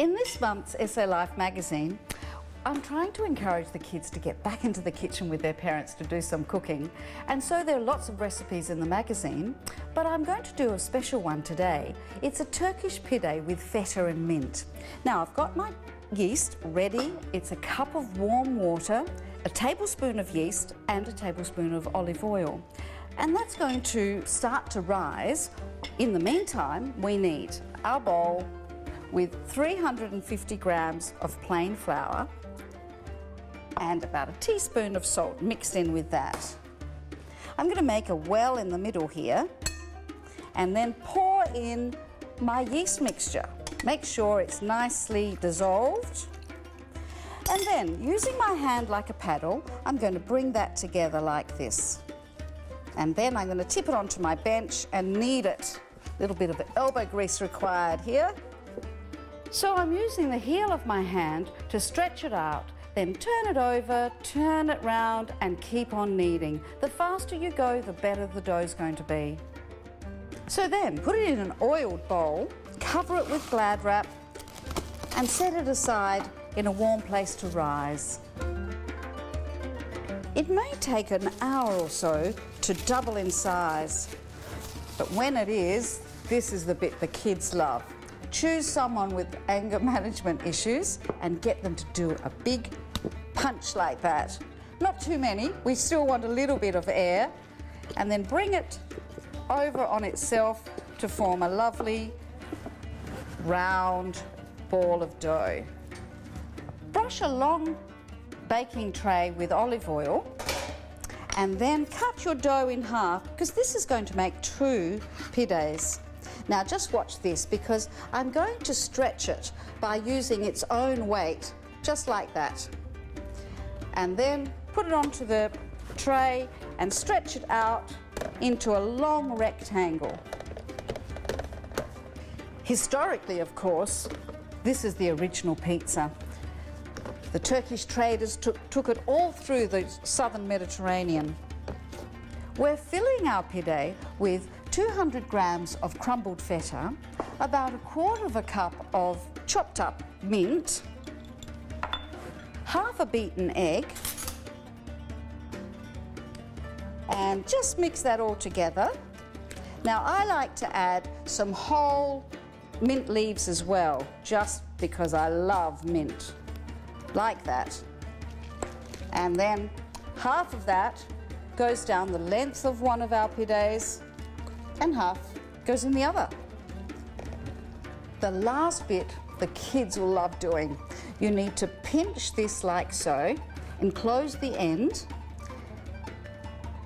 In this month's SA Life magazine, I'm trying to encourage the kids to get back into the kitchen with their parents to do some cooking, and so there are lots of recipes in the magazine, but I'm going to do a special one today. It's a Turkish pide with feta and mint. Now I've got my yeast ready. It's a cup of warm water, a tablespoon of yeast and a tablespoon of olive oil, and that's going to start to rise. In the meantime, we need our bowl with 350 grams of plain flour and about a teaspoon of salt mixed in with that. I'm going to make a well in the middle here and then pour in my yeast mixture. Make sure it's nicely dissolved, and then using my hand like a paddle, I'm going to bring that together like this, and then I'm going to tip it onto my bench and knead it. A little bit of elbow grease required here. So I'm using the heel of my hand to stretch it out, then turn it over, turn it round and keep on kneading. The faster you go, the better the dough's going to be. So then put it in an oiled bowl, cover it with Glad wrap and set it aside in a warm place to rise. It may take an hour or so to double in size, but when it is, this is the bit the kids love. Choose someone with anger management issues and get them to do a big punch like that. Not too many, we still want a little bit of air, and then bring it over on itself to form a lovely round ball of dough. Brush a long baking tray with olive oil and then cut your dough in half, because this is going to make 2 pides. Now just watch this, because I'm going to stretch it by using its own weight, just like that. And then put it onto the tray and stretch it out into a long rectangle. Historically, of course, this is the original pizza. The Turkish traders took it all through the southern Mediterranean. We're filling our pide with 200 grams of crumbled feta, about 1/4 cup of chopped up mint, half a beaten egg, and just mix that all together. Now I like to add some whole mint leaves as well, just because I love mint, like that. And then half of that goes down the length of one of our pides and half goes in the other. The last bit the kids will love doing. You need to pinch this like so, enclose the end,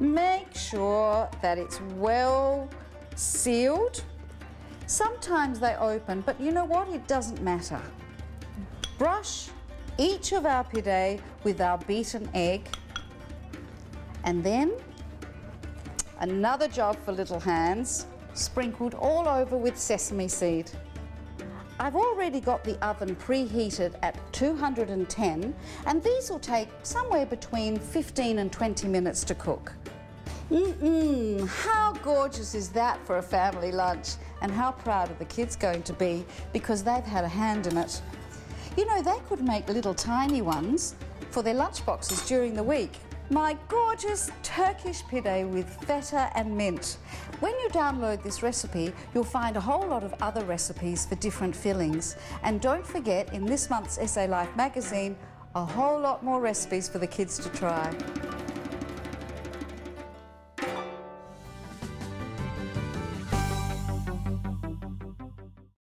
make sure that it's well sealed. Sometimes they open, but you know what? It doesn't matter. Brush each of our pide with our beaten egg, and then another job for little hands, sprinkled all over with sesame seed. I've already got the oven preheated at 210, and these will take somewhere between 15 and 20 minutes to cook. How gorgeous is that for a family lunch? And how proud are the kids going to be because they've had a hand in it? You know, they could make little tiny ones for their lunch boxes during the week. My gorgeous Turkish pide with feta and mint. When you download this recipe, you'll find a whole lot of other recipes for different fillings. And don't forget, in this month's SA Life magazine, a whole lot more recipes for the kids to try.